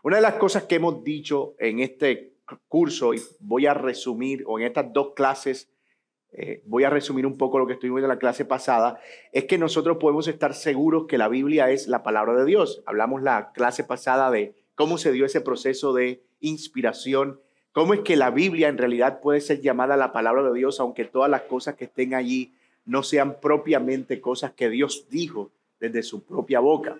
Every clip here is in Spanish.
Una de las cosas que hemos dicho en este curso, y voy a resumir, o en estas dos clases, voy a resumir un poco lo que estuvimos en la clase pasada, es que nosotros podemos estar seguros que la Biblia es la palabra de Dios. Hablamos la clase pasada de cómo se dio ese proceso de inspiración, cómo es que la Biblia en realidad puede ser llamada la palabra de Dios, aunque todas las cosas que estén allí no sean propiamente cosas que Dios dijo desde su propia boca.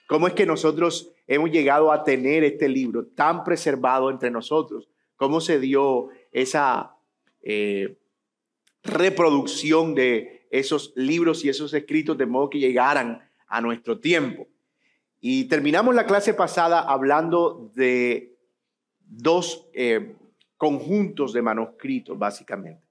¿Cómo es que nosotros hemos llegado a tener este libro tan preservado entre nosotros? ¿Cómo se dio esa reproducción de esos libros y esos escritos de modo que llegaran a nuestro tiempo? Y terminamos la clase pasada hablando de dos conjuntos de manuscritos, básicamente.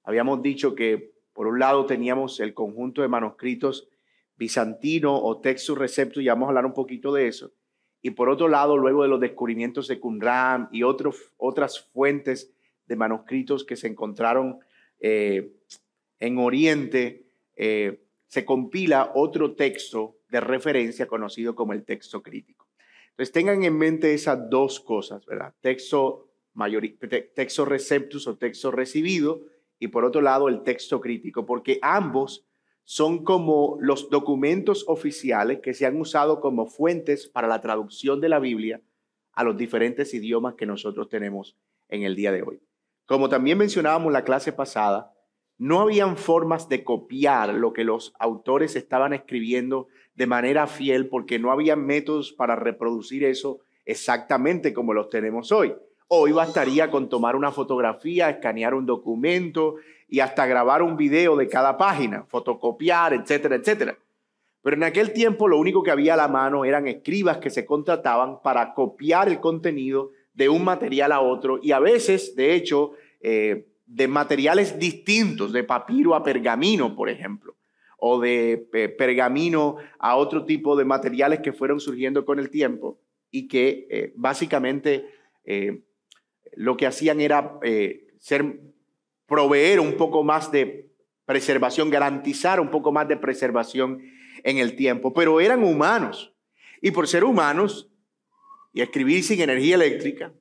Habíamos dicho que por un lado teníamos el conjunto de manuscritos bizantino o Textus Receptus, y vamos a hablar un poquito de eso. Y por otro lado, luego de los descubrimientos de Qumran y otras fuentes de manuscritos que se encontraron en Oriente, se compila otro texto de referencia conocido como el texto crítico. Entonces tengan en mente esas dos cosas, ¿verdad? Texto Receptus o texto recibido, y por otro lado el texto crítico, porque ambos son como los documentos oficiales que se han usado como fuentes para la traducción de la Biblia a los diferentes idiomas que nosotros tenemos en el día de hoy. Como también mencionábamos la clase pasada, no habían formas de copiar lo que los autores estaban escribiendo de manera fiel, porque no había métodos para reproducir eso exactamente como los tenemos hoy. Hoy bastaría con tomar una fotografía, escanear un documento y hasta grabar un video de cada página, fotocopiar, etcétera, etcétera. Pero en aquel tiempo lo único que había a la mano eran escribas que se contrataban para copiar el contenido de un material a otro, y a veces, de hecho, de materiales distintos, de papiro a pergamino, por ejemplo, o de pergamino a otro tipo de materiales que fueron surgiendo con el tiempo y que básicamente lo que hacían era proveer un poco más de preservación, garantizar un poco más de preservación en el tiempo. Pero eran humanos, y por ser humanos y escribir sin energía eléctrica,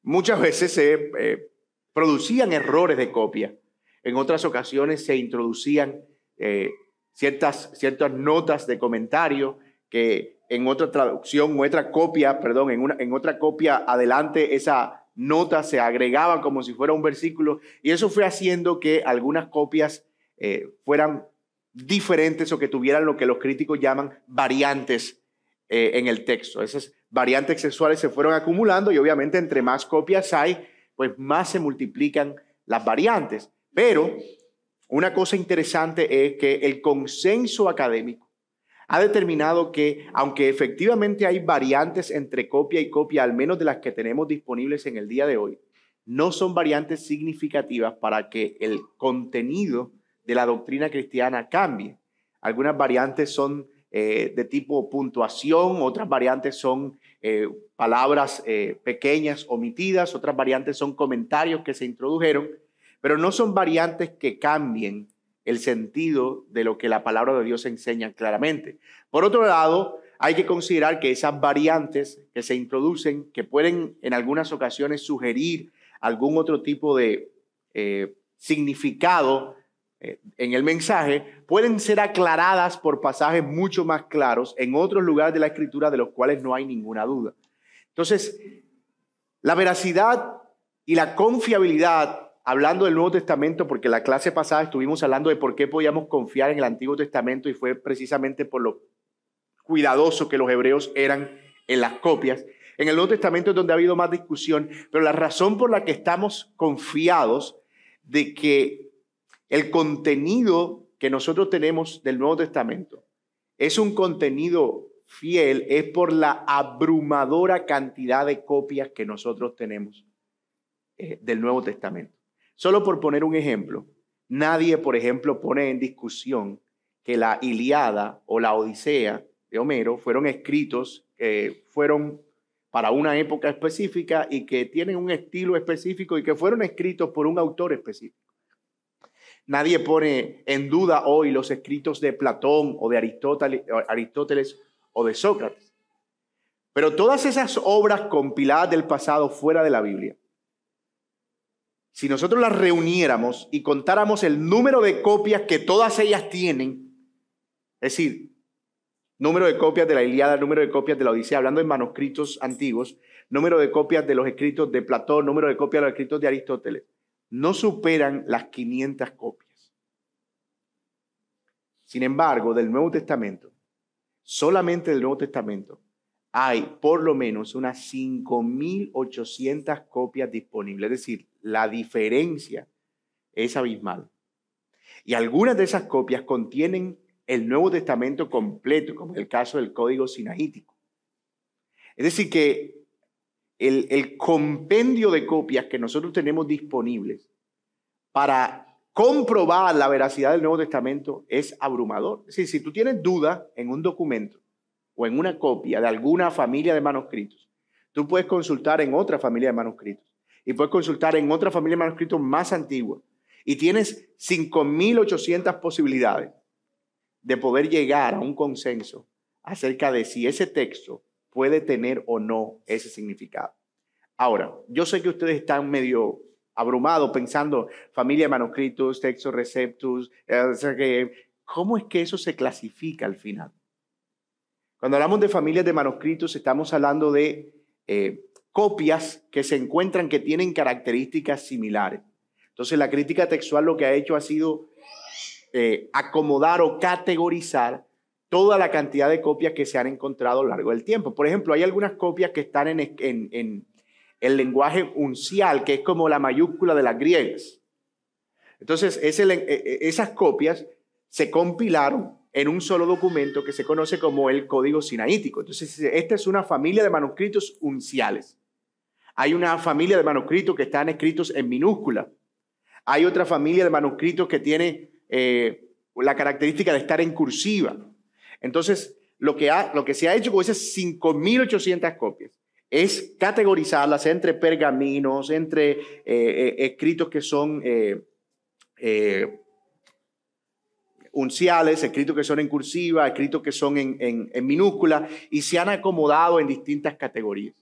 muchas veces se producían errores de copia. En otras ocasiones se introducían ciertas notas de comentario que en otra traducción o otra copia, en otra copia adelante esa nota se agregaba como si fuera un versículo, y eso fue haciendo que algunas copias fueran diferentes o que tuvieran lo que los críticos llaman variantes en el texto. Esas variantes sexuales se fueron acumulando, y obviamente entre más copias hay, pues más se multiplican las variantes. Pero una cosa interesante es que el consenso académico ha determinado que, aunque efectivamente hay variantes entre copia y copia, al menos de las que tenemos disponibles en el día de hoy, no son variantes significativas para que el contenido de la doctrina cristiana cambie. Algunas variantes son de tipo puntuación, otras variantes son palabras pequeñas omitidas, otras variantes son comentarios que se introdujeron, pero no son variantes que cambien el sentido de lo que la palabra de Dios enseña claramente. Por otro lado, hay que considerar que esas variantes que se introducen, que pueden en algunas ocasiones sugerir algún otro tipo de significado en el mensaje, pueden ser aclaradas por pasajes mucho más claros en otros lugares de la Escritura de los cuales no hay ninguna duda. Entonces, la veracidad y la confiabilidad, hablando del Nuevo Testamento, porque la clase pasada estuvimos hablando de por qué podíamos confiar en el Antiguo Testamento, y fue precisamente por lo cuidadoso que los hebreos eran en las copias. En el Nuevo Testamento es donde ha habido más discusión, pero la razón por la que estamos confiados de que el contenido que nosotros tenemos del Nuevo Testamento es un contenido fiel es por la abrumadora cantidad de copias que nosotros tenemos del Nuevo Testamento. Solo por poner un ejemplo, nadie, por ejemplo, pone en discusión que la Ilíada o la Odisea de Homero fueron escritos, fueron para una época específica y que tienen un estilo específico y que fueron escritos por un autor específico. Nadie pone en duda hoy los escritos de Platón o de Aristóteles o de Sócrates. Pero todas esas obras compiladas del pasado fuera de la Biblia, si nosotros las reuniéramos y contáramos el número de copias que todas ellas tienen, es decir, número de copias de la Ilíada, número de copias de la Odisea, hablando en manuscritos antiguos, número de copias de los escritos de Platón, número de copias de los escritos de Aristóteles, no superan las 500 copias. Sin embargo, del Nuevo Testamento, solamente del Nuevo Testamento, hay por lo menos unas 5,800 copias disponibles. Es decir, la diferencia es abismal. Y algunas de esas copias contienen el Nuevo Testamento completo, como es el caso del Código Sinaítico. Es decir, que el compendio de copias que nosotros tenemos disponibles para comprobar la veracidad del Nuevo Testamento es abrumador. Es decir, si tú tienes duda en un documento o en una copia de alguna familia de manuscritos, tú puedes consultar en otra familia de manuscritos y puedes consultar en otra familia de manuscritos más antigua y tienes 5,800 posibilidades de poder llegar a un consenso acerca de si ese texto puede tener o no ese significado. Ahora, yo sé que ustedes están medio abrumados pensando familia de manuscritos, textos receptus, ¿cómo es que eso se clasifica al final? Cuando hablamos de familias de manuscritos, estamos hablando de copias que se encuentran que tienen características similares. Entonces, la crítica textual lo que ha hecho ha sido acomodar o categorizar toda la cantidad de copias que se han encontrado a lo largo del tiempo. Por ejemplo, hay algunas copias que están en el lenguaje uncial, que es como la mayúscula de las griegas. Entonces, esas copias se compilaron en un solo documento que se conoce como el Código Sinaítico. Entonces, esta es una familia de manuscritos unciales. Hay una familia de manuscritos que están escritos en minúscula. Hay otra familia de manuscritos que tiene la característica de estar en cursiva. Entonces, lo que se ha hecho con esas 5,800 copias es categorizarlas entre pergaminos, entre escritos que son unciales, escritos que son en cursiva, escritos que son en minúscula, y se han acomodado en distintas categorías.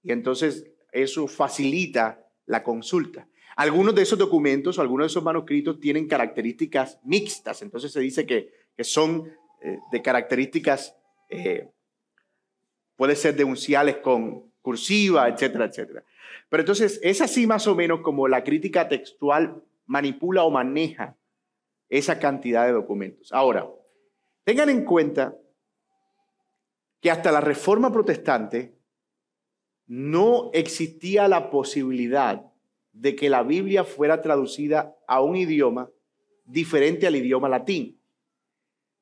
Y entonces eso facilita la consulta. Algunos de esos documentos o algunos de esos manuscritos tienen características mixtas, entonces se dice que son de características, puede ser de unciales con cursiva, etcétera, etcétera. Pero entonces es así más o menos como la crítica textual manipula o maneja esa cantidad de documentos. Ahora, tengan en cuenta que hasta la Reforma Protestante no existía la posibilidad de que la Biblia fuera traducida a un idioma diferente al idioma latín.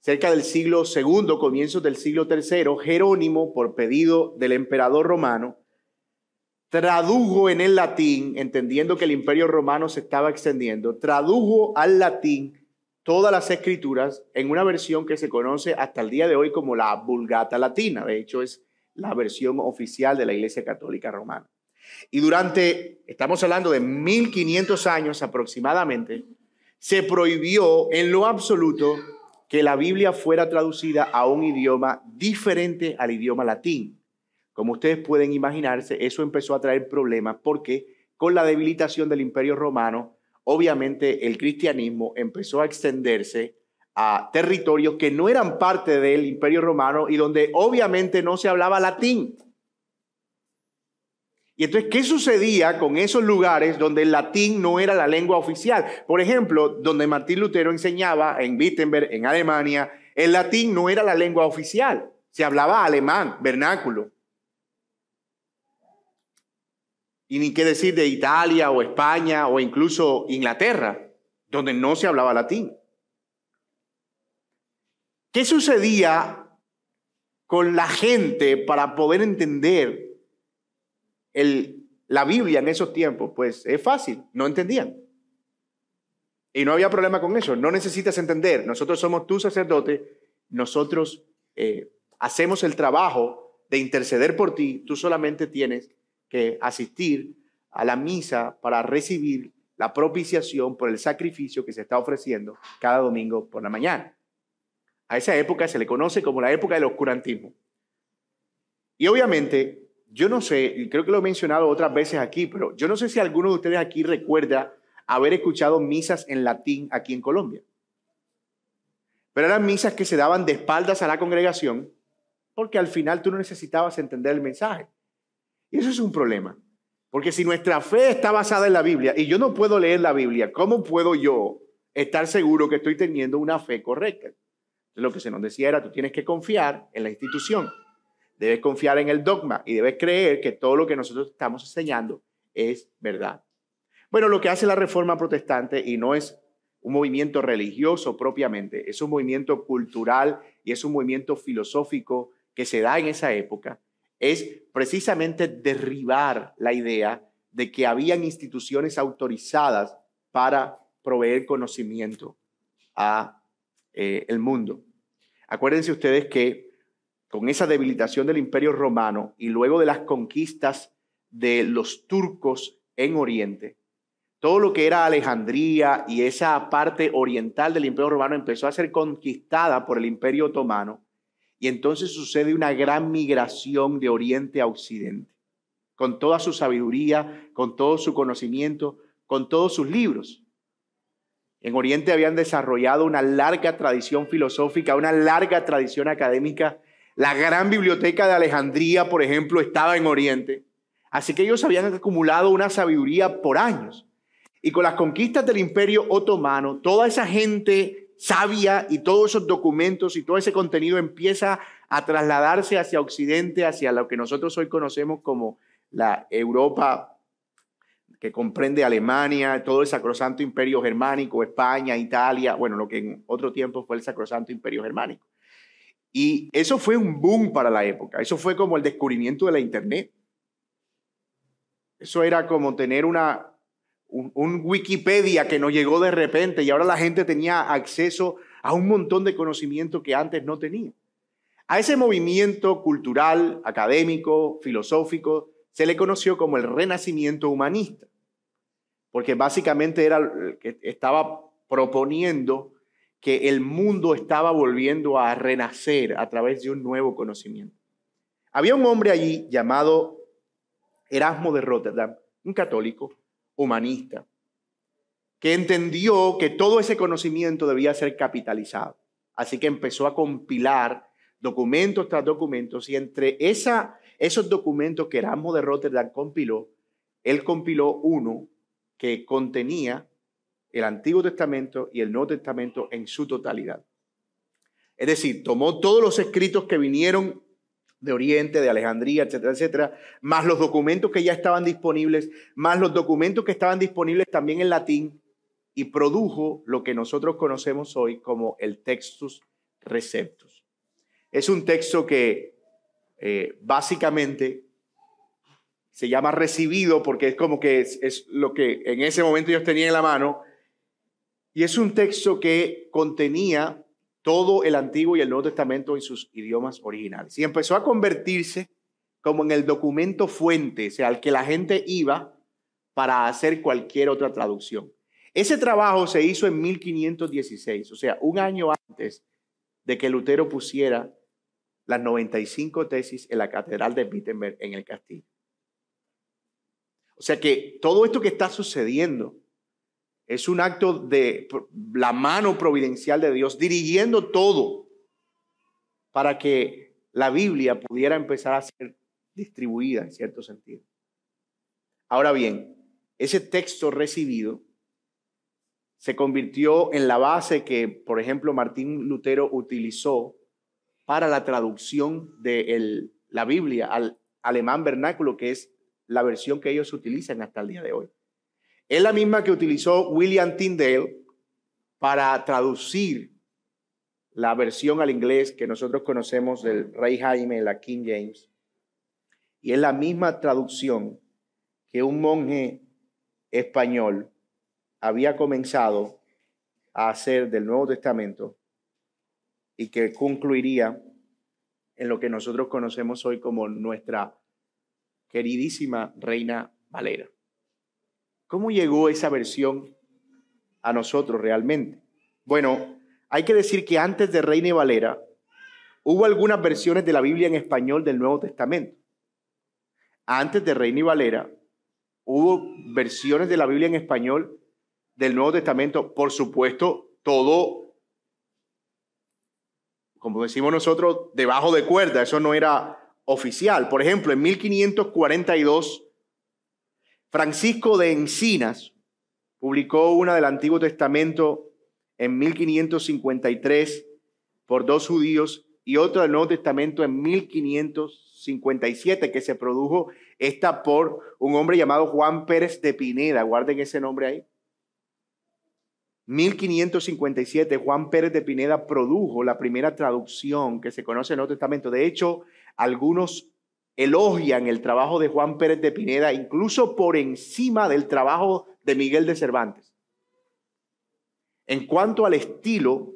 Cerca del siglo II, comienzos del siglo III, Jerónimo, por pedido del emperador romano, tradujo en el latín, entendiendo que el imperio romano se estaba extendiendo, tradujo al latín todas las escrituras en una versión que se conoce hasta el día de hoy como la Vulgata Latina. De hecho, es la versión oficial de la Iglesia Católica Romana. Y estamos hablando de 1500 años aproximadamente, se prohibió en lo absoluto que la Biblia fuera traducida a un idioma diferente al idioma latín. Como ustedes pueden imaginarse, eso empezó a traer problemas porque con la debilitación del Imperio Romano, obviamente el cristianismo empezó a extenderse a territorios que no eran parte del Imperio Romano y donde obviamente no se hablaba latín. Y entonces, ¿qué sucedía con esos lugares donde el latín no era la lengua oficial? Por ejemplo, donde Martín Lutero enseñaba en Wittenberg, en Alemania, el latín no era la lengua oficial. Se hablaba alemán, vernáculo. Y ni qué decir de Italia o España o incluso Inglaterra, donde no se hablaba latín. ¿Qué sucedía con la gente para poder entender la Biblia en esos tiempos? Pues es fácil, no entendían. Y no había problema con eso, no necesitas entender. Nosotros somos tu sacerdote, nosotros hacemos el trabajo de interceder por ti, tú solamente tienes que asistir a la misa para recibir la propiciación por el sacrificio que se está ofreciendo cada domingo por la mañana. A esa época se le conoce como la época del oscurantismo. Y obviamente, yo no sé, y creo que lo he mencionado otras veces aquí, pero yo no sé si alguno de ustedes aquí recuerda haber escuchado misas en latín aquí en Colombia. Pero eran misas que se daban de espaldas a la congregación porque al final tú no necesitabas entender el mensaje. Y eso es un problema. Porque si nuestra fe está basada en la Biblia y yo no puedo leer la Biblia, ¿cómo puedo yo estar seguro que estoy teniendo una fe correcta? Entonces, lo que se nos decía era, tú tienes que confiar en la institución. Debes confiar en el dogma y debes creer que todo lo que nosotros estamos enseñando es verdad. Bueno, lo que hace la Reforma Protestante, y no es un movimiento religioso propiamente, es un movimiento cultural y es un movimiento filosófico que se da en esa época, es precisamente derribar la idea de que habían instituciones autorizadas para proveer conocimiento a el mundo. Acuérdense ustedes que con esa debilitación del Imperio Romano y luego de las conquistas de los turcos en Oriente, todo lo que era Alejandría y esa parte oriental del Imperio Romano empezó a ser conquistada por el Imperio Otomano, y entonces sucede una gran migración de Oriente a Occidente, con toda su sabiduría, con todo su conocimiento, con todos sus libros. En Oriente habían desarrollado una larga tradición filosófica, una larga tradición académica. La gran biblioteca de Alejandría, por ejemplo, estaba en Oriente. Así que ellos habían acumulado una sabiduría por años. Y con las conquistas del Imperio Otomano, toda esa gente sabia y todos esos documentos y todo ese contenido empieza a trasladarse hacia Occidente, hacia lo que nosotros hoy conocemos como la Europa, que comprende Alemania, todo el Sacrosanto Imperio Germánico, España, Italia, bueno, lo que en otro tiempo fue el Sacrosanto Imperio Germánico. Y eso fue un boom para la época. Eso fue como el descubrimiento de la Internet. Eso era como tener un Wikipedia que nos llegó de repente y ahora la gente tenía acceso a un montón de conocimiento que antes no tenía. A ese movimiento cultural, académico, filosófico, se le conoció como el Renacimiento humanista, porque básicamente era el que estaba proponiendo que el mundo estaba volviendo a renacer a través de un nuevo conocimiento. Había un hombre allí llamado Erasmo de Rotterdam, un católico humanista, que entendió que todo ese conocimiento debía ser capitalizado. Así que empezó a compilar documentos tras documentos, y entre esos documentos que Erasmo de Rotterdam compiló, él compiló uno que contenía el Antiguo Testamento y el Nuevo Testamento en su totalidad. Es decir, tomó todos los escritos que vinieron de Oriente, de Alejandría, etcétera, etcétera, más los documentos que ya estaban disponibles, más los documentos que estaban disponibles también en latín, y produjo lo que nosotros conocemos hoy como el Textus Receptus. Es un texto que básicamente se llama recibido porque es como que es lo que en ese momento ellos tenían en la mano, y es un texto que contenía todo el Antiguo y el Nuevo Testamento en sus idiomas originales. Y empezó a convertirse como en el documento fuente, o sea, al que la gente iba para hacer cualquier otra traducción. Ese trabajo se hizo en 1516, o sea, un año antes de que Lutero pusiera las 95 tesis en la Catedral de Wittenberg en el Castillo. O sea que todo esto que está sucediendo es un acto de la mano providencial de Dios dirigiendo todo para que la Biblia pudiera empezar a ser distribuida en cierto sentido. Ahora bien, ese texto recibido se convirtió en la base que, por ejemplo, Martín Lutero utilizó para la traducción de la Biblia al alemán vernáculo, que es la versión que ellos utilizan hasta el día de hoy. Es la misma que utilizó William Tyndale para traducir la versión al inglés que nosotros conocemos del Rey Jaime, la King James. Y es la misma traducción que un monje español había comenzado a hacer del Nuevo Testamento y que concluiría en lo que nosotros conocemos hoy como nuestra queridísima Reina Valera. ¿Cómo llegó esa versión a nosotros realmente? Bueno, hay que decir que antes de Reina Valera hubo algunas versiones de la Biblia en español del Nuevo Testamento. Antes de Reina y Valera, hubo versiones de la Biblia en español del Nuevo Testamento. Por supuesto, todo, como decimos nosotros, debajo de cuerda. Eso no era oficial. Por ejemplo, en 1542, Francisco de Encinas publicó una del Antiguo Testamento en 1553 por 2 judíos y otra del Nuevo Testamento en 1557, que se produjo esta por un hombre llamado Juan Pérez de Pineda. Guarden ese nombre ahí. 1557, Juan Pérez de Pineda produjo la primera traducción que se conoce en el Nuevo Testamento. De hecho, algunos elogian el trabajo de Juan Pérez de Pineda incluso por encima del trabajo de Miguel de Cervantes. En cuanto al estilo,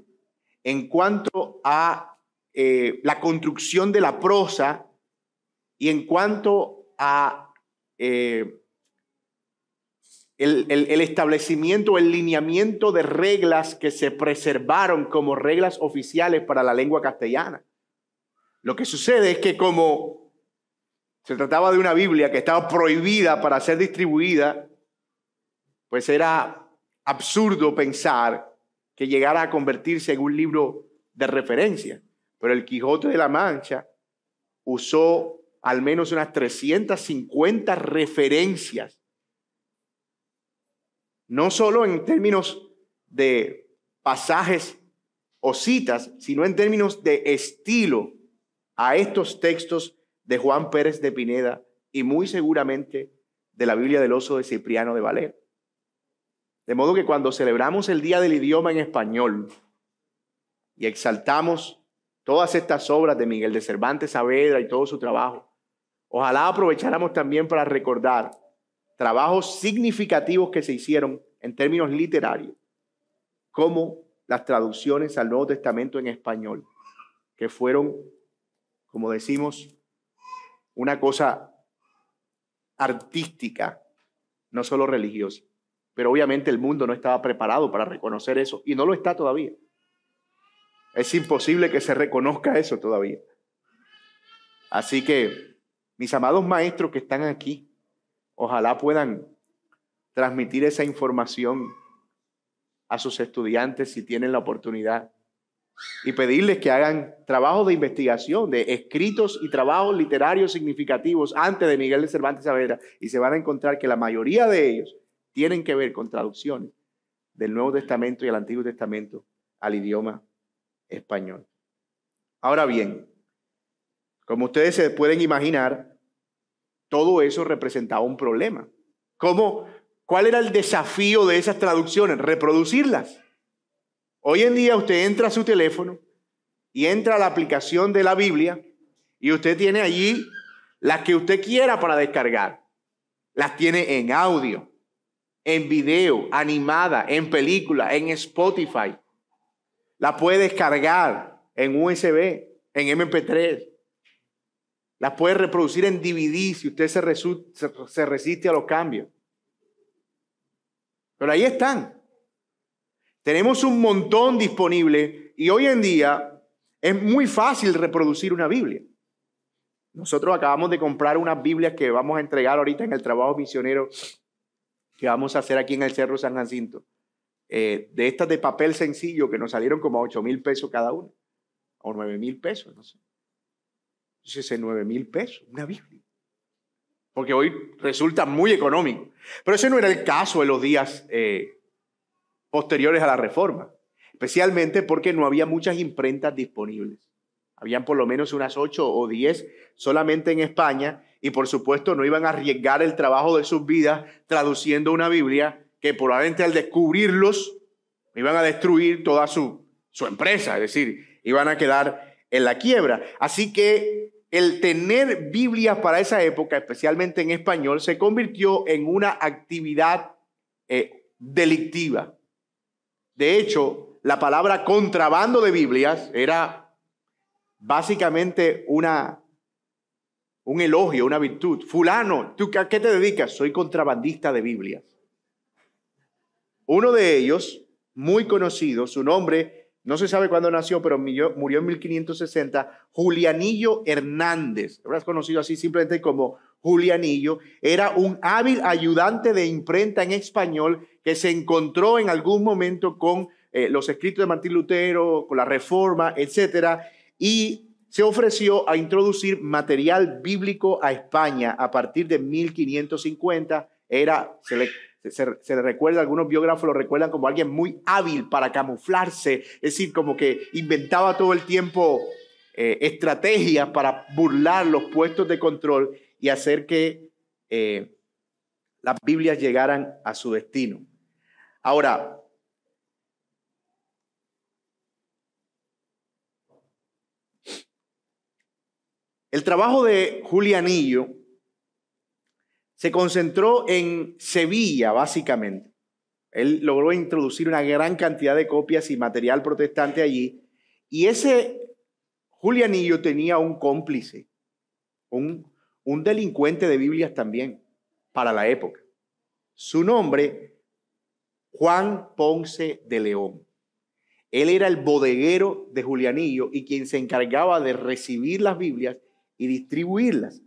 en cuanto a la construcción de la prosa y en cuanto a el establecimiento, el lineamiento de reglas que se preservaron como reglas oficiales para la lengua castellana. Lo que sucede es que como se trataba de una Biblia que estaba prohibida para ser distribuida, pues era absurdo pensar que llegara a convertirse en un libro de referencia. Pero el Quijote de la Mancha usó al menos unas 350 referencias, no solo en términos de pasajes o citas, sino en términos de estilo a estos textos de Juan Pérez de Pineda y muy seguramente de la Biblia del Oso de Cipriano de Valera. De modo que cuando celebramos el Día del Idioma en Español y exaltamos todas estas obras de Miguel de Cervantes Saavedra y todo su trabajo, ojalá aprovecháramos también para recordar trabajos significativos que se hicieron en términos literarios, como las traducciones al Nuevo Testamento en español, que fueron, como decimos, una cosa artística, no solo religiosa. Pero obviamente el mundo no estaba preparado para reconocer eso y no lo está todavía. Es imposible que se reconozca eso todavía. Así que, mis amados maestros que están aquí, ojalá puedan transmitir esa información a sus estudiantes si tienen la oportunidad y pedirles que hagan trabajos de investigación, de escritos y trabajos literarios significativos antes de Miguel de Cervantes Saavedra, y se van a encontrar que la mayoría de ellos tienen que ver con traducciones del Nuevo Testamento y el Antiguo Testamento al idioma español. Ahora bien, como ustedes se pueden imaginar, todo eso representaba un problema. ¿Cuál era el desafío de esas traducciones? Reproducirlas. Hoy en día usted entra a su teléfono y entra a la aplicación de la Biblia y usted tiene allí las que usted quiera para descargar. Las tiene en audio, en video, animada, en película, en Spotify. La puede descargar en USB, en MP3. Las puede reproducir en DVD si usted se resiste a los cambios. Pero ahí están. Tenemos un montón disponible y hoy en día es muy fácil reproducir una Biblia. Nosotros acabamos de comprar unas Biblias que vamos a entregar ahorita en el trabajo misionero que vamos a hacer aquí en el Cerro San Jacinto. De estas de papel sencillo que nos salieron como a 8,000 pesos cada una. O 9,000 pesos, no sé. Entonces, 9,000 pesos, una Biblia. Porque hoy resulta muy económico. Pero ese no era el caso en los días posteriores a la Reforma. Especialmente porque no había muchas imprentas disponibles. Habían por lo menos unas 8 o 10 solamente en España. Y por supuesto no iban a arriesgar el trabajo de sus vidas traduciendo una Biblia que probablemente al descubrirlos iban a destruir toda su empresa. Es decir, iban a quedar en la quiebra. Así que el tener Biblias para esa época, especialmente en español, se convirtió en una actividad delictiva. De hecho, la palabra contrabando de Biblias era básicamente un elogio, una virtud. Fulano, ¿tú a qué te dedicas? Soy contrabandista de Biblias. Uno de ellos, muy conocido, su nombre no se sabe cuándo nació, pero murió en 1560, Julianillo Hernández, habrás conocido así simplemente como Julianillo, era un hábil ayudante de imprenta en español que se encontró en algún momento con los escritos de Martín Lutero, con la Reforma, etcétera, y se ofreció a introducir material bíblico a España a partir de 1550. Se le recuerda, algunos biógrafos lo recuerdan como alguien muy hábil para camuflarse, es decir, como que inventaba todo el tiempo estrategias para burlar los puestos de control y hacer que las Biblias llegaran a su destino. Ahora, el trabajo de Julianillo se concentró en Sevilla, básicamente. Él logró introducir una gran cantidad de copias y material protestante allí. Y ese Julianillo tenía un cómplice, un delincuente de Biblias también, para la época. Su nombre, Juan Ponce de León. Él era el bodeguero de Julianillo y quien se encargaba de recibir las Biblias y distribuirlas.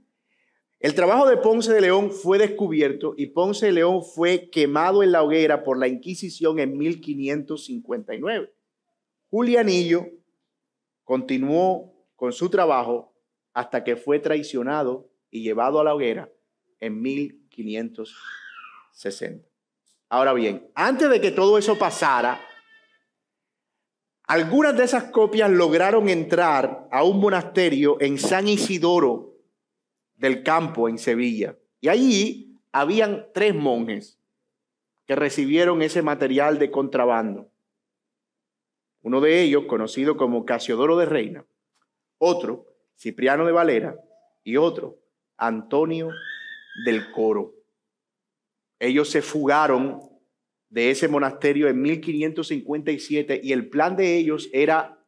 El trabajo de Ponce de León fue descubierto y Ponce de León fue quemado en la hoguera por la Inquisición en 1559. Julianillo continuó con su trabajo hasta que fue traicionado y llevado a la hoguera en 1560. Ahora bien, antes de que todo eso pasara, algunas de esas copias lograron entrar a un monasterio en San Isidoro del Campo, en Sevilla. Y allí habían 3 monjes que recibieron ese material de contrabando. Uno de ellos, conocido como Casiodoro de Reina, otro, Cipriano de Valera, y otro, Antonio del Coro. Ellos se fugaron de ese monasterio en 1557 y el plan de ellos era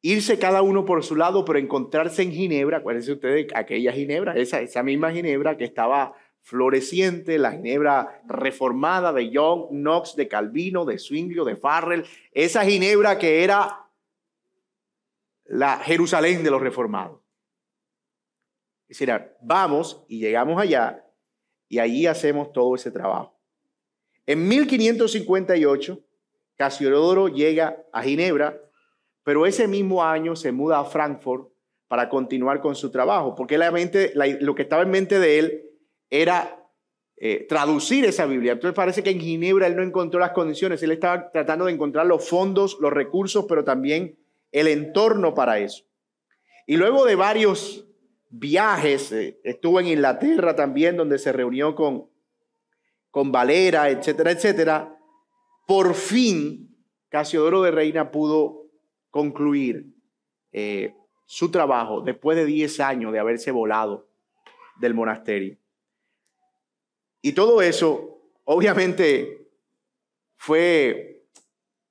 irse cada uno por su lado, pero encontrarse en Ginebra. Acuérdense ustedes, aquella Ginebra, esa misma Ginebra que estaba floreciente, la Ginebra reformada de John Knox, de Calvino, de Zwinglio, de Farrell, esa Ginebra que era la Jerusalén de los reformados. Es decir, vamos y llegamos allá y allí hacemos todo ese trabajo. En 1558, Casiodoro llega a Ginebra, pero ese mismo año se muda a Frankfurt para continuar con su trabajo, porque lo que estaba en mente de él era traducir esa Biblia. Entonces parece que en Ginebra él no encontró las condiciones, él estaba tratando de encontrar los fondos, los recursos, pero también el entorno para eso. Y luego de varios viajes, estuvo en Inglaterra también, donde se reunió con Valera, etcétera, etcétera. Por fin, Casiodoro de Reina pudo concluir su trabajo después de 10 años de haberse volado del monasterio. Y todo eso, obviamente, fue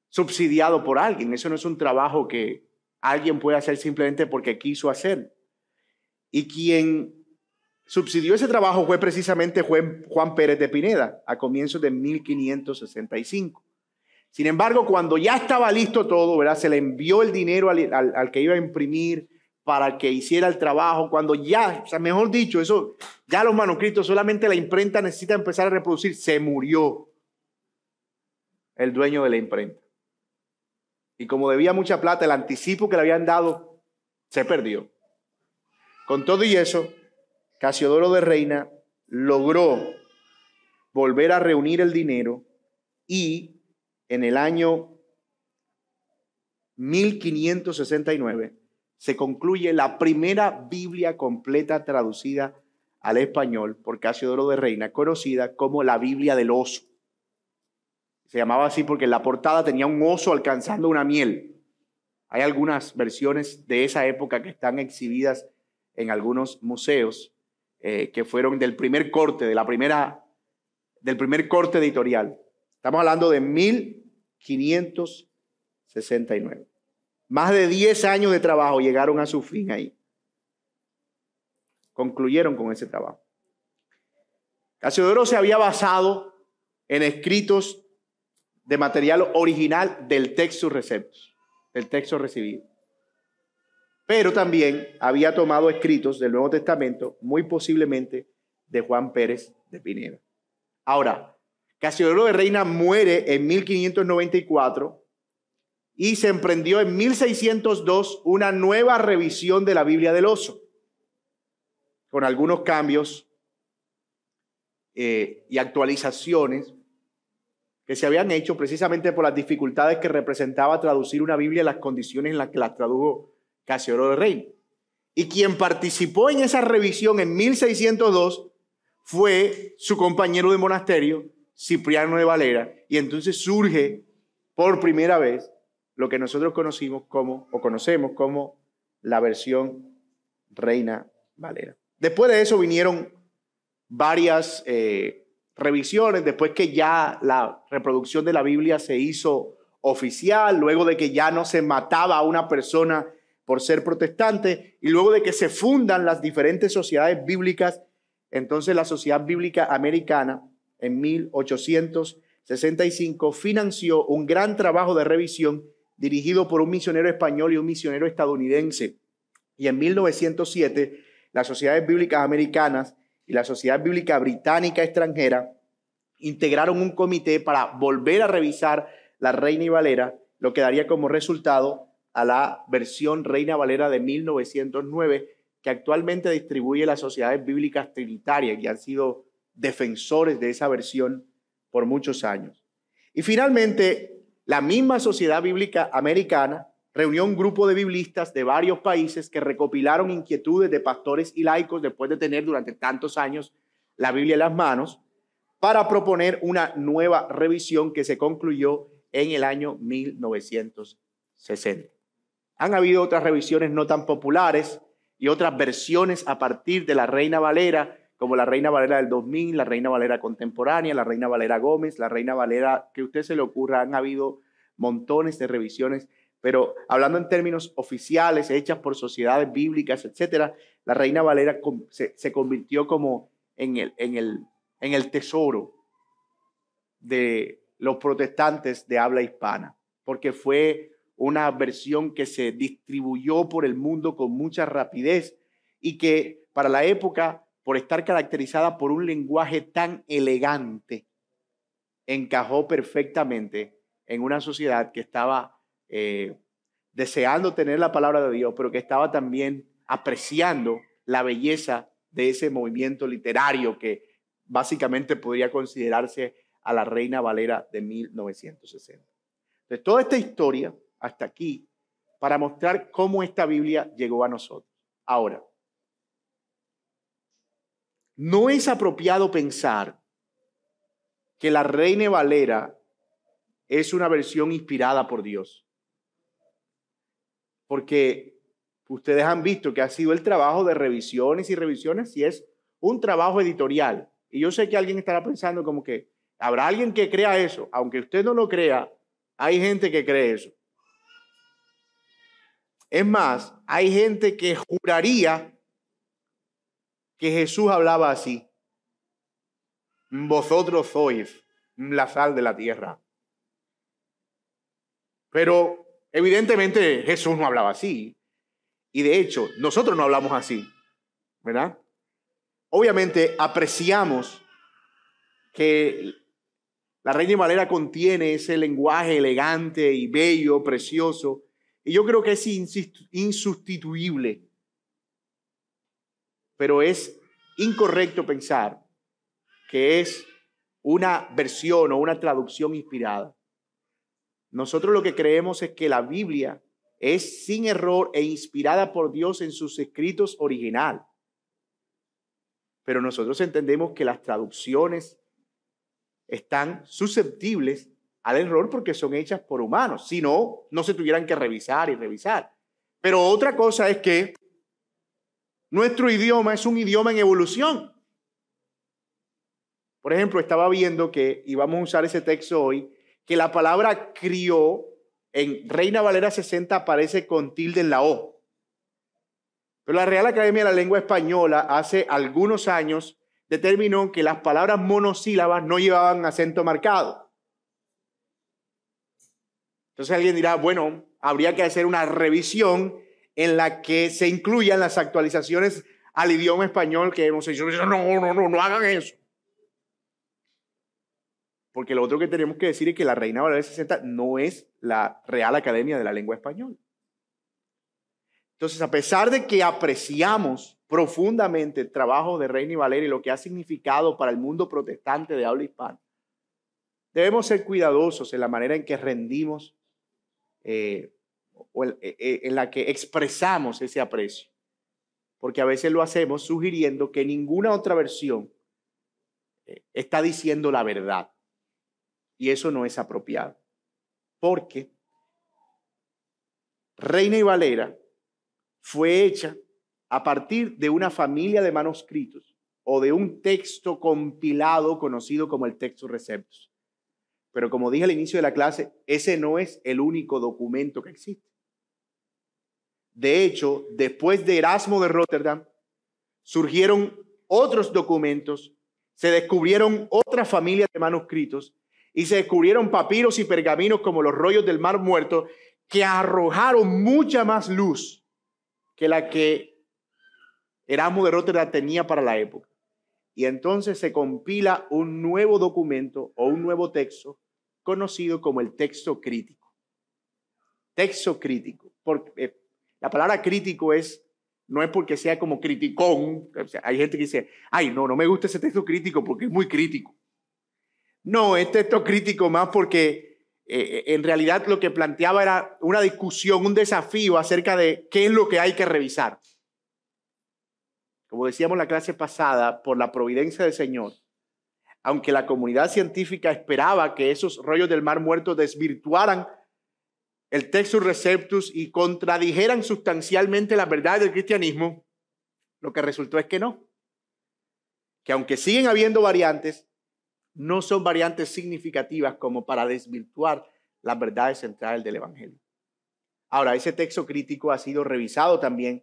subsidiado por alguien. Eso no es un trabajo que alguien puede hacer simplemente porque quiso hacer. Y quien subsidió ese trabajo fue precisamente Juan Pérez de Pineda, a comienzos de 1565. Sin embargo, cuando ya estaba listo todo, ¿verdad? Se le envió el dinero al que iba a imprimir para que hiciera el trabajo. Cuando ya, o sea, mejor dicho, eso, ya los manuscritos, solamente la imprenta necesita empezar a reproducir. Se murió el dueño de la imprenta. Y como debía mucha plata, el anticipo que le habían dado se perdió. Con todo y eso, Casiodoro de Reina logró volver a reunir el dinero y en el año 1569 se concluye la primera Biblia completa traducida al español por Casiodoro de Reina, conocida como la Biblia del Oso. Se llamaba así porque en la portada tenía un oso alcanzando una miel. Hay algunas versiones de esa época que están exhibidas en algunos museos que fueron del primer corte, del primer corte editorial. Estamos hablando de 1569. Más de 10 años de trabajo llegaron a su fin ahí. Concluyeron con ese trabajo. Casiodoro se había basado en escritos de material original del texto receptus, del texto recibido. Pero también había tomado escritos del Nuevo Testamento, muy posiblemente de Juan Pérez de Pineda. Ahora, Casiodoro de Reina muere en 1594 y se emprendió en 1602 una nueva revisión de la Biblia del Oso, con algunos cambios y actualizaciones que se habían hecho precisamente por las dificultades que representaba traducir una Biblia en las condiciones en las que las tradujo Casiodoro de Reina. Y quien participó en esa revisión en 1602 fue su compañero de monasterio, Cipriano de Valera, y entonces surge por primera vez lo que nosotros conocemos como la versión Reina Valera. Después de eso vinieron varias revisiones, después que ya la reproducción de la Biblia se hizo oficial, luego de que ya no se mataba a una persona por ser protestante, y luego de que se fundan las diferentes sociedades bíblicas. Entonces la Sociedad Bíblica Americana en 1865 financió un gran trabajo de revisión dirigido por un misionero español y un misionero estadounidense. Y en 1907 las Sociedades Bíblicas Americanas y la Sociedad Bíblica Británica Extranjera integraron un comité para volver a revisar la Reina y Valera, lo que daría como resultado a la versión Reina Valera de 1909, que actualmente distribuye las Sociedades Bíblicas Trinitarias, y han sido defensores de esa versión por muchos años. Y finalmente, la misma Sociedad Bíblica Americana reunió un grupo de biblistas de varios países que recopilaron inquietudes de pastores y laicos después de tener durante tantos años la Biblia en las manos, para proponer una nueva revisión que se concluyó en el año 1960. Han habido otras revisiones no tan populares y otras versiones a partir de la Reina Valera, como la Reina Valera del 2000, la Reina Valera contemporánea, la Reina Valera Gómez, la Reina Valera que a usted se le ocurra. Han habido montones de revisiones, pero hablando en términos oficiales, hechas por sociedades bíblicas, etcétera, la Reina Valera se convirtió como en el tesoro de los protestantes de habla hispana, porque fue una versión que se distribuyó por el mundo con mucha rapidez y que para la época, por estar caracterizada por un lenguaje tan elegante, encajó perfectamente en una sociedad que estaba deseando tener la palabra de Dios, pero que estaba también apreciando la belleza de ese movimiento literario que básicamente podría considerarse a la Reina Valera de 1960. Entonces, toda esta historia hasta aquí para mostrar cómo esta Biblia llegó a nosotros. Ahora, no es apropiado pensar que la Reina Valera es una versión inspirada por Dios, porque ustedes han visto que ha sido el trabajo de revisiones y revisiones y es un trabajo editorial. Y yo sé que alguien estará pensando como que habrá alguien que crea eso. Aunque usted no lo crea, hay gente que cree eso. Es más, hay gente que juraría que Jesús hablaba así. Vosotros sois la sal de la tierra. Pero evidentemente Jesús no hablaba así. Y de hecho, nosotros no hablamos así, ¿verdad? Obviamente apreciamos que la Reina Valera contiene ese lenguaje elegante y bello, precioso, y yo creo que es insustituible. Pero es incorrecto pensar que es una versión o una traducción inspirada. Nosotros lo que creemos es que la Biblia es sin error e inspirada por Dios en sus escritos original. Pero nosotros entendemos que las traducciones están susceptibles al error porque son hechas por humanos. Si no, no se tuvieran que revisar y revisar. Pero otra cosa es que nuestro idioma es un idioma en evolución. Por ejemplo, estaba viendo que, y vamos a usar ese texto hoy, que la palabra crió en Reina Valera 60 aparece con tilde en la O. Pero la Real Academia de la Lengua Española hace algunos años determinó que las palabras monosílabas no llevaban acento marcado. Entonces alguien dirá, bueno, habría que hacer una revisión en la que se incluyan las actualizaciones al idioma español que hemos hecho. No hagan eso. Porque lo otro que tenemos que decir es que la Reina Valera 60 no es la Real Academia de la Lengua Española. Entonces, a pesar de que apreciamos profundamente el trabajo de Reina y Valera y lo que ha significado para el mundo protestante de habla hispana, debemos ser cuidadosos en la manera en que rendimos o en la que expresamos ese aprecio. Porque a veces lo hacemos sugiriendo que ninguna otra versión está diciendo la verdad. Y eso no es apropiado. Porque Reina y Valera fue hecha a partir de una familia de manuscritos o de un texto compilado conocido como el Textus Receptus. Pero como dije al inicio de la clase, ese no es el único documento que existe. De hecho, después de Erasmo de Rotterdam, surgieron otros documentos, se descubrieron otras familias de manuscritos y se descubrieron papiros y pergaminos como los rollos del Mar Muerto que arrojaron mucha más luz que la que Erasmo de Rotterdam tenía para la época. Y entonces se compila un nuevo documento o un nuevo texto conocido como el texto crítico. Texto crítico. Porque la palabra crítico no es porque sea como criticón. O sea, hay gente que dice, ay, no me gusta ese texto crítico porque es muy crítico. No, es texto crítico más porque en realidad lo que planteaba era una discusión, un desafío acerca de qué es lo que hay que revisar. Como decíamos en la clase pasada, por la providencia del Señor, aunque la comunidad científica esperaba que esos rollos del Mar Muerto desvirtuaran el Textus Receptus y contradijeran sustancialmente las verdades del cristianismo, lo que resultó es que no. Que aunque siguen habiendo variantes, no son variantes significativas como para desvirtuar las verdades centrales del Evangelio. Ahora, ese texto crítico ha sido revisado también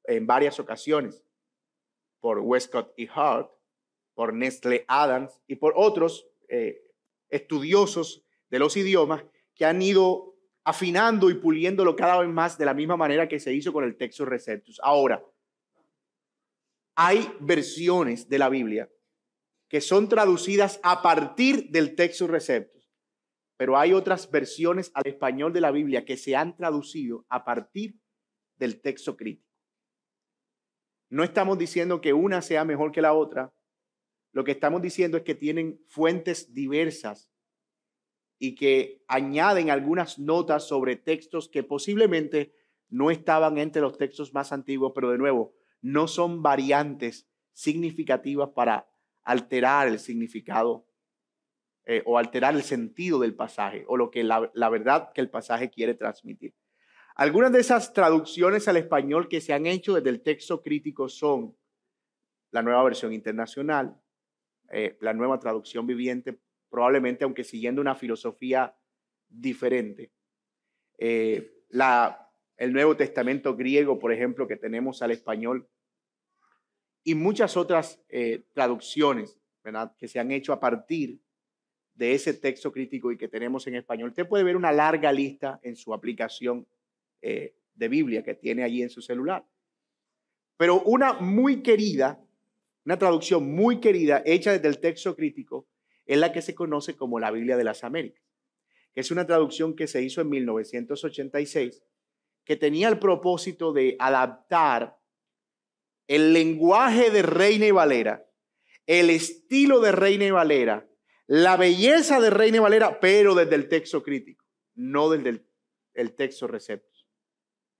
en varias ocasiones por Westcott y Hart, por Nestle Adams y por otros estudiosos de los idiomas que han ido afinando y puliéndolo cada vez más de la misma manera que se hizo con el Textus Receptus. Ahora, hay versiones de la Biblia que son traducidas a partir del Textus Receptus, pero hay otras versiones al español de la Biblia que se han traducido a partir del texto crítico. No estamos diciendo que una sea mejor que la otra. Lo que estamos diciendo es que tienen fuentes diversas y que añaden algunas notas sobre textos que posiblemente no estaban entre los textos más antiguos, pero de nuevo, no son variantes significativas para alterar el significado o alterar el sentido del pasaje o lo que la verdad que el pasaje quiere transmitir. Algunas de esas traducciones al español que se han hecho desde el texto crítico son la Nueva Versión Internacional, la Nueva Traducción Viviente, probablemente aunque siguiendo una filosofía diferente. El Nuevo Testamento griego, por ejemplo, que tenemos al español, y muchas otras traducciones, ¿verdad?, que se han hecho a partir de ese texto crítico y que tenemos en español. Usted puede ver una larga lista en su aplicación de Biblia que tiene allí en su celular. Pero una muy querida, una traducción muy querida, hecha desde el texto crítico, es la que se conoce como la Biblia de las Américas, que es una traducción que se hizo en 1986, que tenía el propósito de adaptar el lenguaje de Reina y Valera, el estilo de Reina y Valera, la belleza de Reina y Valera, pero desde el texto crítico, no desde el texto Receptus.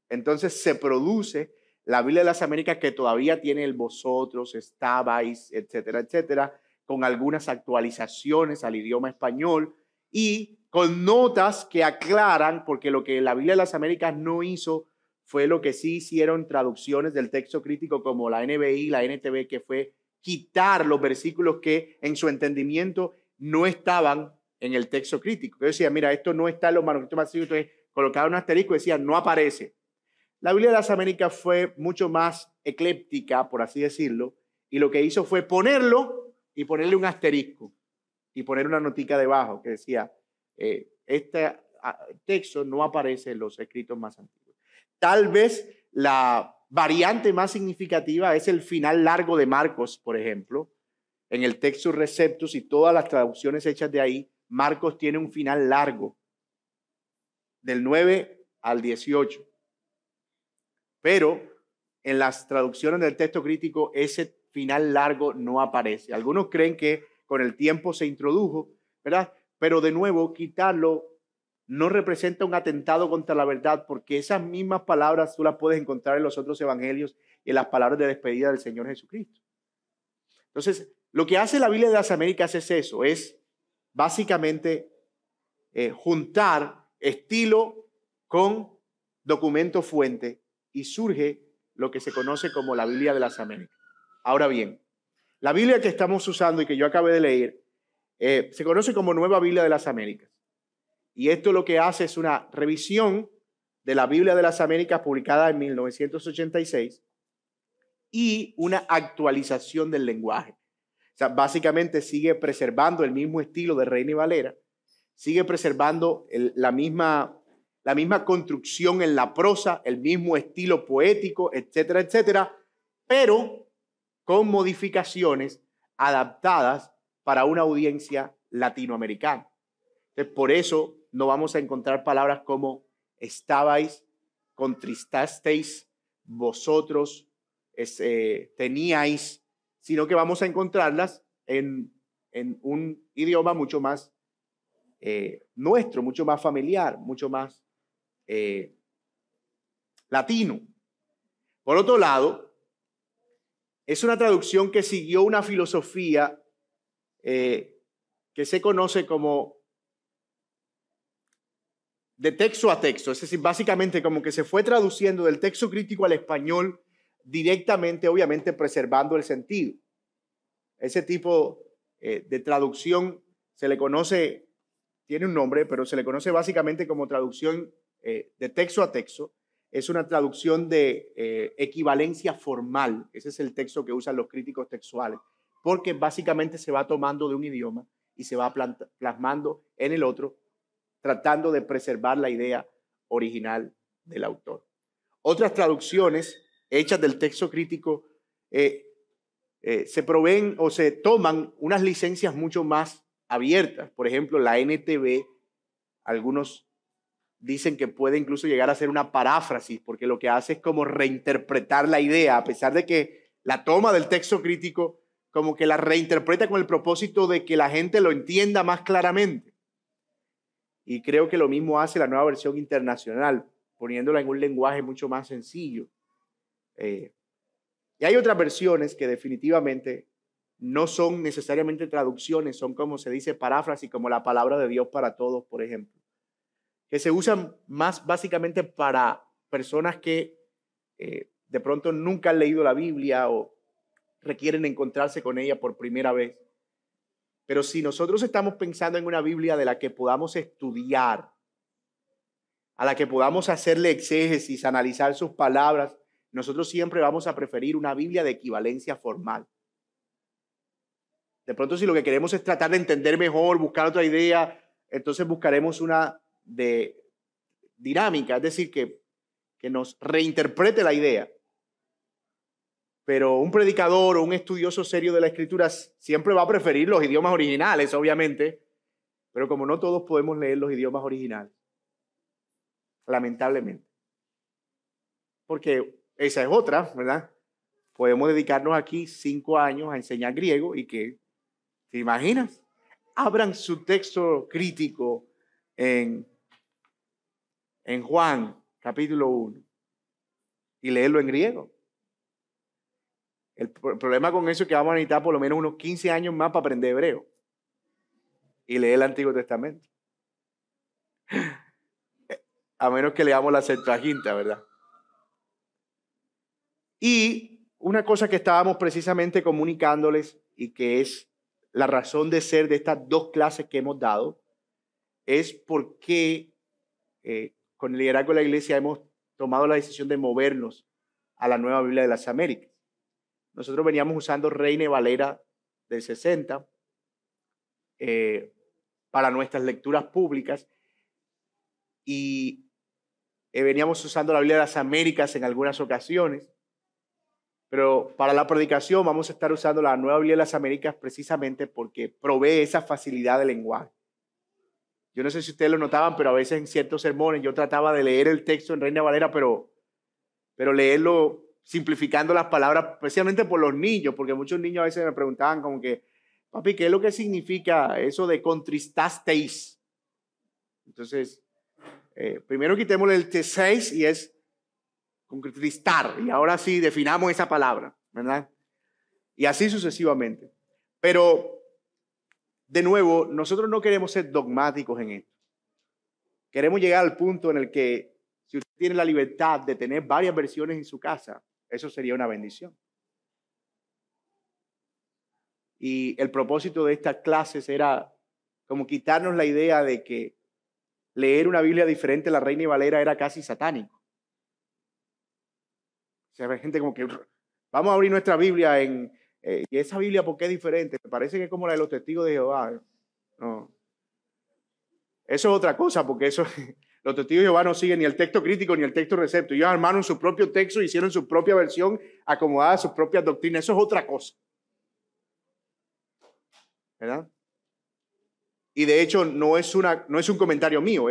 Entonces se produce la Biblia de las Américas que todavía tiene el vosotros, estabais, etcétera, etcétera, con algunas actualizaciones al idioma español y con notas que aclaran, porque lo que la Biblia de las Américas no hizo fue lo que sí hicieron traducciones del texto crítico como la NBI, la NTV, que fue quitar los versículos que en su entendimiento no estaban en el texto crítico. Yo decía, mira, esto no está en los manuscritos más antiguos, entonces colocaba un asterisco y decía, no aparece. La Biblia de las Américas fue mucho más ecléptica, por así decirlo, y lo que hizo fue ponerlo y ponerle un asterisco y poner una notica debajo que decía, este texto no aparece en los escritos más antiguos. Tal vez la variante más significativa es el final largo de Marcos, por ejemplo. En el Textus Receptus y todas las traducciones hechas de ahí, Marcos tiene un final largo, del 9 al 18. Pero en las traducciones del texto crítico, ese final largo no aparece. Algunos creen que con el tiempo se introdujo, ¿verdad? Pero de nuevo, quitarlo no representa un atentado contra la verdad, porque esas mismas palabras tú las puedes encontrar en los otros evangelios y en las palabras de despedida del Señor Jesucristo. Entonces, lo que hace la Biblia de las Américas es eso, es básicamente juntar estilo con documento fuente y surge lo que se conoce como la Biblia de las Américas. Ahora bien, la Biblia que estamos usando y que yo acabé de leer se conoce como Nueva Biblia de las Américas. Y esto lo que hace es una revisión de la Biblia de las Américas publicada en 1986 y una actualización del lenguaje. O sea, básicamente sigue preservando el mismo estilo de Reina y Valera, sigue preservando la misma construcción en la prosa, el mismo estilo poético, etcétera, etcétera, pero con modificaciones adaptadas para una audiencia latinoamericana. Entonces, por eso no vamos a encontrar palabras como estabais, contristasteis, vosotros, teníais, sino que vamos a encontrarlas en un idioma mucho más nuestro, mucho más familiar, mucho más latino. Por otro lado, es una traducción que siguió una filosofía que se conoce como de texto a texto, es decir, básicamente como que se fue traduciendo del texto crítico al español directamente, obviamente preservando el sentido. Ese tipo de traducción se le conoce, tiene un nombre, pero se le conoce básicamente como traducción de texto a texto. Es una traducción de equivalencia formal. Ese es el texto que usan los críticos textuales, porque básicamente se va tomando de un idioma y se va plasmando en el otro, tratando de preservar la idea original del autor. Otras traducciones hechas del texto crítico se proveen o se toman unas licencias mucho más abiertas. Por ejemplo, la NTV, algunos dicen que puede incluso llegar a ser una paráfrasis, porque lo que hace es como reinterpretar la idea, a pesar de que la toma del texto crítico como que la reinterpreta con el propósito de que la gente lo entienda más claramente. Y creo que lo mismo hace la nueva versión internacional, poniéndola en un lenguaje mucho más sencillo. Y hay otras versiones que definitivamente no son necesariamente traducciones, son como se dice paráfrasis, como la palabra de Dios para todos, por ejemplo, que se usan más básicamente para personas que de pronto nunca han leído la Biblia o requieren encontrarse con ella por primera vez. Pero si nosotros estamos pensando en una Biblia de la que podamos estudiar, a la que podamos hacerle exégesis, analizar sus palabras, nosotros siempre vamos a preferir una Biblia de equivalencia formal. De pronto, si lo que queremos es tratar de entender mejor, buscar otra idea, entonces buscaremos una de dinámica, es decir, que nos reinterprete la idea. Pero un predicador o un estudioso serio de la Escritura siempre va a preferir los idiomas originales, obviamente, pero como no todos podemos leer los idiomas originales, lamentablemente, porque esa es otra, ¿verdad? Podemos dedicarnos aquí 5 años a enseñar griego y que, ¿te imaginas? Abran su texto crítico en Juan, capítulo 1, y léelo en griego. El problema con eso es que vamos a necesitar por lo menos unos 15 años más para aprender hebreo y leer el Antiguo Testamento. A menos que leamos la Septuaginta, ¿verdad? Y una cosa que estábamos precisamente comunicándoles y que es la razón de ser de estas 2 clases que hemos dado es porque con el liderazgo de la iglesia hemos tomado la decisión de movernos a la Nueva Biblia de las Américas. Nosotros veníamos usando Reina y Valera del 60 para nuestras lecturas públicas y veníamos usando la Biblia de las Américas en algunas ocasiones, pero para la predicación vamos a estar usando la Nueva Biblia de las Américas precisamente porque provee esa facilidad de lenguaje. Yo no sé si ustedes lo notaban, pero a veces en ciertos sermones yo trataba de leer el texto en Reina Valera, pero leerlo simplificando las palabras, especialmente por los niños, porque muchos niños a veces me preguntaban como que, papi, ¿qué es lo que significa eso de contristasteis? Entonces, primero quitémosle el T6 y es contristar, y ahora sí definamos esa palabra, ¿verdad? Y así sucesivamente. Pero, de nuevo, nosotros no queremos ser dogmáticos en esto. Queremos llegar al punto en el que si usted tiene la libertad de tener varias versiones en su casa, eso sería una bendición. Y el propósito de estas clases era como quitarnos la idea de que leer una Biblia diferente a la Reina y Valera era casi satánico. O sea, hay gente como que vamos a abrir nuestra Biblia y esa Biblia, ¿por qué es diferente? Me parece que es como la de los testigos de Jehová. No. Eso es otra cosa, porque eso, los testigos de Jehová no siguen ni el texto crítico ni el texto recepto. Ellos armaron su propio texto, hicieron su propia versión acomodada a sus propias doctrinas. Eso es otra cosa. ¿Verdad? Y de hecho no es un comentario mío,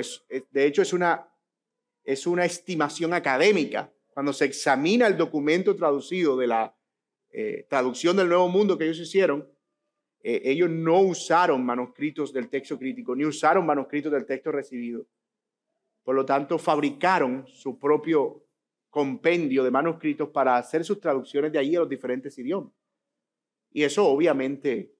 de hecho es una estimación académica. Cuando se examina el documento traducido de la traducción del Nuevo Mundo que ellos hicieron, ellos no usaron manuscritos del texto crítico, ni usaron manuscritos del texto recibido. Por lo tanto, fabricaron su propio compendio de manuscritos para hacer sus traducciones de allí a los diferentes idiomas. Y eso obviamente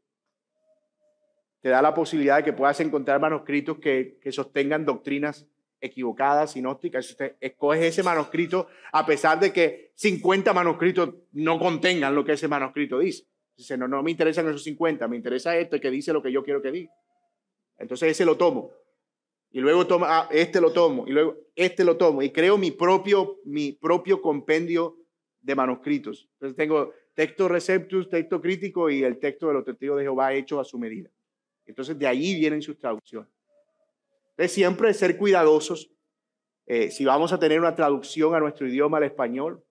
te da la posibilidad de que puedas encontrar manuscritos que sostengan doctrinas equivocadas, sinópticas. Si usted escoge ese manuscrito, a pesar de que 50 manuscritos no contengan lo que ese manuscrito dice. Dice, no me interesan esos 50, me interesa este que dice lo que yo quiero que diga. Entonces ese lo tomo. Y luego este lo tomo. Y luego este lo tomo. Y creo mi propio compendio de manuscritos. Entonces tengo texto receptus, texto crítico y el texto de los testigos de Jehová hecho a su medida. Entonces de ahí vienen sus traducciones. Entonces siempre ser cuidadosos. Si vamos a tener una traducción a nuestro idioma, al español,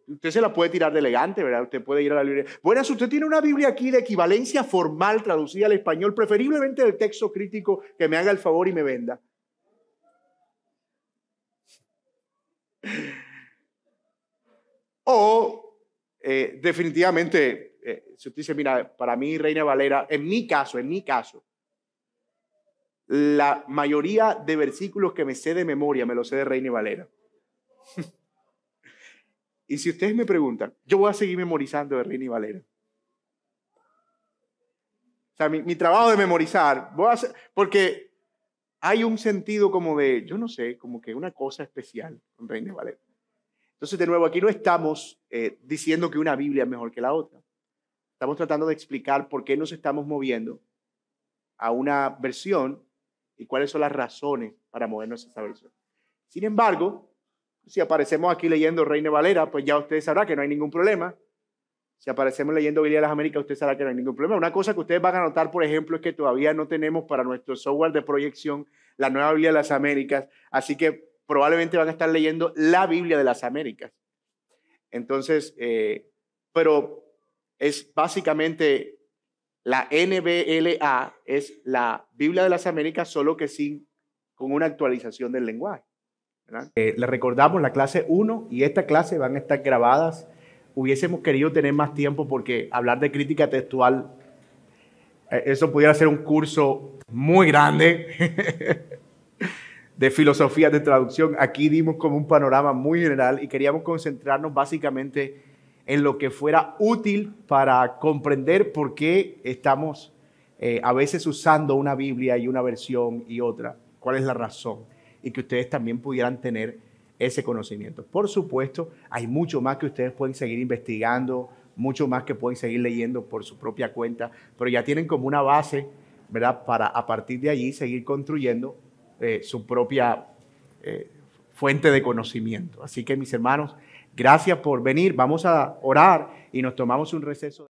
usted se la puede tirar de elegante, ¿verdad? Usted puede ir a la librería. Bueno, si usted tiene una Biblia aquí de equivalencia formal traducida al español, preferiblemente del texto crítico, que me haga el favor y me venda. O definitivamente, si usted dice, mira, para mí Reina Valera, en mi caso, la mayoría de versículos que me sé de memoria me los sé de Reina Valera. Y si ustedes me preguntan, yo voy a seguir memorizando de Reina Valera. O sea, mi trabajo de memorizar, porque hay un sentido como de, yo no sé, como que una cosa especial con Reina Valera. Entonces, de nuevo, aquí no estamos diciendo que una Biblia es mejor que la otra. Estamos tratando de explicar por qué nos estamos moviendo a una versión y cuáles son las razones para movernos a esa versión. Sin embargo, si aparecemos aquí leyendo Reina Valera, pues ya usted sabrá que no hay ningún problema. Si aparecemos leyendo Biblia de las Américas, usted sabrá que no hay ningún problema. Una cosa que ustedes van a notar, por ejemplo, es que todavía no tenemos para nuestro software de proyección la nueva Biblia de las Américas, así que probablemente van a estar leyendo la Biblia de las Américas. Entonces, pero es básicamente la NBLA, es la Biblia de las Américas, solo que con una actualización del lenguaje. Les recordamos la clase 1 y esta clase van a estar grabadas. Hubiésemos querido tener más tiempo porque hablar de crítica textual, eso pudiera ser un curso muy grande de filosofía de traducción. Aquí dimos como un panorama muy general y queríamos concentrarnos básicamente en lo que fuera útil para comprender por qué estamos a veces usando una Biblia y una versión y otra. ¿Cuál es la razón? Y que ustedes también pudieran tener ese conocimiento. Por supuesto, hay mucho más que ustedes pueden seguir investigando, mucho más que pueden seguir leyendo por su propia cuenta, pero ya tienen como una base, ¿verdad? Para a partir de allí seguir construyendo su propia fuente de conocimiento. Así que mis hermanos, gracias por venir. Vamos a orar y nos tomamos un receso.